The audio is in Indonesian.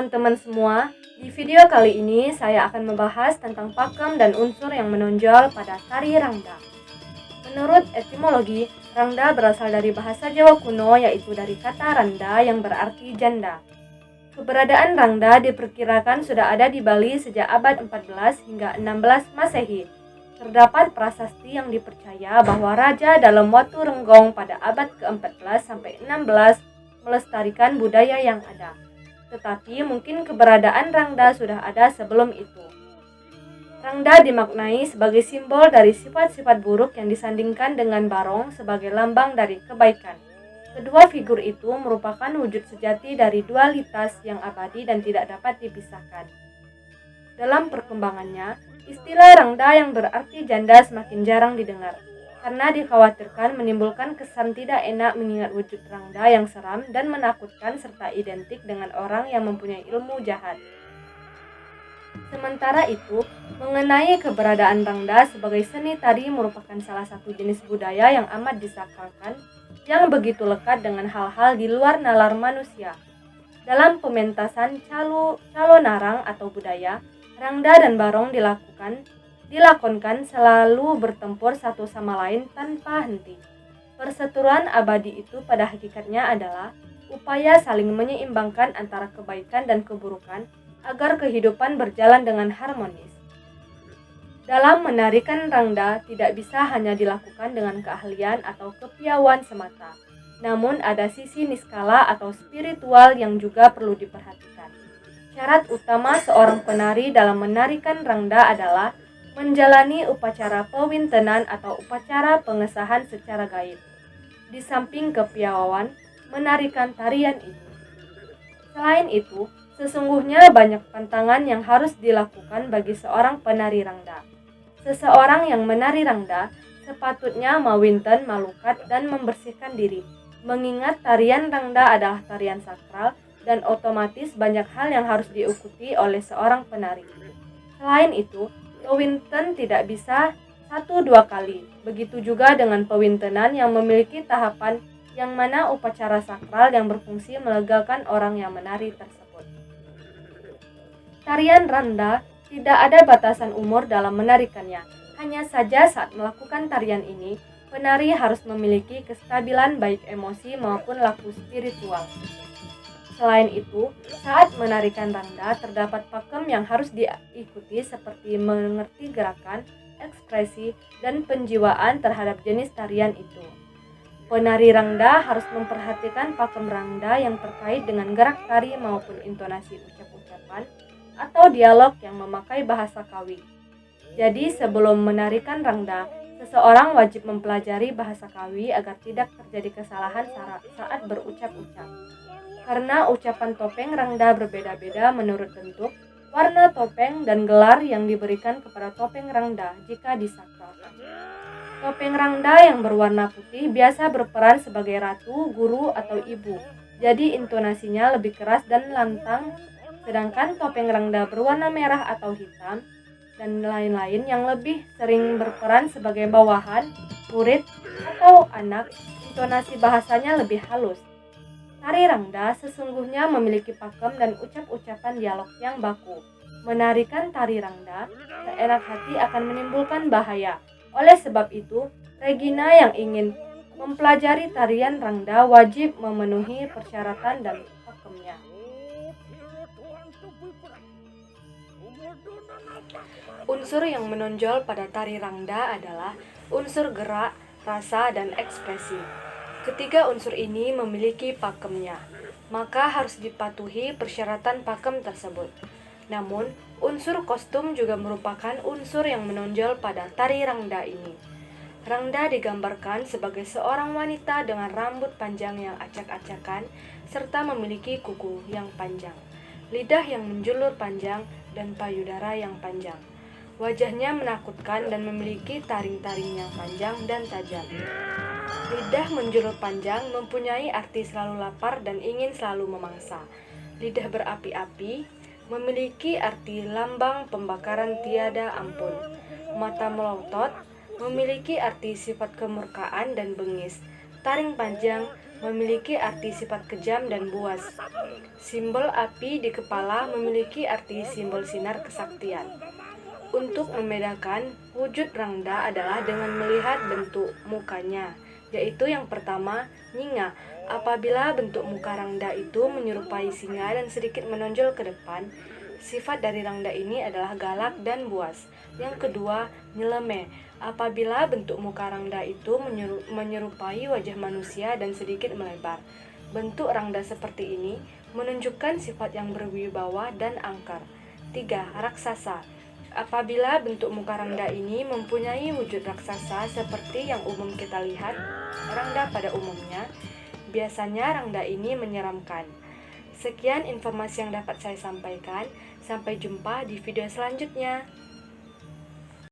teman-teman semua, di video kali ini saya akan membahas tentang pakem dan unsur yang menonjol pada tari rangda. Menurut etimologi, rangda berasal dari bahasa Jawa kuno yaitu dari kata randa yang berarti janda. Keberadaan rangda diperkirakan sudah ada di Bali sejak abad 14 hingga 16 Masehi. Terdapat prasasti yang dipercaya bahwa Raja dalam Watu Renggong pada abad ke-14 sampai 16 melestarikan budaya yang ada. Tetapi mungkin keberadaan rangda sudah ada sebelum itu. Rangda dimaknai sebagai simbol dari sifat-sifat buruk yang disandingkan dengan barong sebagai lambang dari kebaikan. Kedua figur itu merupakan wujud sejati dari dualitas yang abadi dan tidak dapat dipisahkan. Dalam perkembangannya, istilah rangda yang berarti janda semakin jarang didengar, karena dikhawatirkan menimbulkan kesan tidak enak mengingat wujud rangda yang seram dan menakutkan serta identik dengan orang yang mempunyai ilmu jahat. Sementara itu, mengenai keberadaan rangda sebagai seni tari merupakan salah satu jenis budaya yang amat disakralkan, yang begitu lekat dengan hal-hal di luar nalar manusia. Dalam pementasan calonarang atau budaya, rangda dan barong dilakonkan selalu bertempur satu sama lain tanpa henti. Perseteruan abadi itu pada hakikatnya adalah upaya saling menyeimbangkan antara kebaikan dan keburukan agar kehidupan berjalan dengan harmonis. Dalam menarikan rangda tidak bisa hanya dilakukan dengan keahlian atau kepiawaian semata, namun ada sisi niskala atau spiritual yang juga perlu diperhatikan. Syarat utama seorang penari dalam menarikan rangda adalah menjalani upacara pewintenan atau upacara pengesahan secara gaib. Di samping kepiawaian menarikan tarian itu. Selain itu, sesungguhnya banyak pantangan yang harus dilakukan bagi seorang penari rangda. Seseorang yang menari rangda sepatutnya mawinten, malukat, dan membersihkan diri, mengingat tarian rangda adalah tarian sakral dan otomatis banyak hal yang harus diikuti oleh seorang penari. Selain itu, pewinten tidak bisa 1-2 kali. Begitu juga dengan pewintenan yang memiliki tahapan yang mana upacara sakral yang berfungsi melegakan orang yang menari tersebut. Tarian rangda tidak ada batasan umur dalam menarikannya. Hanya saja saat melakukan tarian ini, penari harus memiliki kestabilan baik emosi maupun laku spiritual. Selain itu, saat menarikan rangda terdapat pakem yang harus diikuti seperti mengerti gerakan, ekspresi, dan penjiwaan terhadap jenis tarian itu. Penari rangda harus memperhatikan pakem rangda yang terkait dengan gerak tari maupun intonasi ucap-ucapan atau dialog yang memakai bahasa Kawi. Jadi sebelum menarikan rangda, seseorang wajib mempelajari bahasa Kawi agar tidak terjadi kesalahan saat berucap-ucap. Karena ucapan topeng rangda berbeda-beda menurut bentuk, warna topeng, dan gelar yang diberikan kepada topeng rangda jika disakralkan. Topeng rangda yang berwarna putih biasa berperan sebagai ratu, guru, atau ibu, jadi intonasinya lebih keras dan lantang, sedangkan topeng rangda berwarna merah atau hitam, dan lain-lain yang lebih sering berperan sebagai bawahan, murid, atau anak, intonasi bahasanya lebih halus. Tari rangda sesungguhnya memiliki pakem dan ucap-ucapan dialog yang baku. Menarikan tari rangda seenak hati akan menimbulkan bahaya. Oleh sebab itu, Regina yang ingin mempelajari tarian rangda wajib memenuhi persyaratan dan pakemnya. Unsur yang menonjol pada tari rangda adalah unsur gerak, rasa, dan ekspresi. Ketiga unsur ini memiliki pakemnya, maka harus dipatuhi persyaratan pakem tersebut. Namun, unsur kostum juga merupakan unsur yang menonjol pada tari rangda ini. Rangda digambarkan sebagai seorang wanita dengan rambut panjang yang acak-acakan serta memiliki kuku yang panjang, lidah yang menjulur panjang, dan payudara yang panjang. Wajahnya menakutkan dan memiliki taring-taring yang panjang dan tajam. Lidah menjulur panjang mempunyai arti selalu lapar dan ingin selalu memangsa. Lidah berapi-api memiliki arti lambang pembakaran tiada ampun. Mata melotot memiliki arti sifat kemurkaan dan bengis. Taring panjang memiliki arti sifat kejam dan buas. Simbol api di kepala memiliki arti simbol sinar kesaktian. Untuk membedakan, wujud Rangda adalah dengan melihat bentuk mukanya, yaitu yang pertama, nyinga. Apabila bentuk muka Rangda itu menyerupai singa dan sedikit menonjol ke depan, sifat dari Rangda ini adalah galak dan buas. Yang kedua, nyeleme. Apabila bentuk muka Rangda itu menyerupai wajah manusia dan sedikit melebar. Bentuk Rangda seperti ini menunjukkan sifat yang berwibawa dan angker. 3. Raksasa. Apabila bentuk muka Rangda ini mempunyai wujud raksasa seperti yang umum kita lihat, Rangda pada umumnya, biasanya Rangda ini menyeramkan. Sekian informasi yang dapat saya sampaikan. Sampai jumpa di video selanjutnya.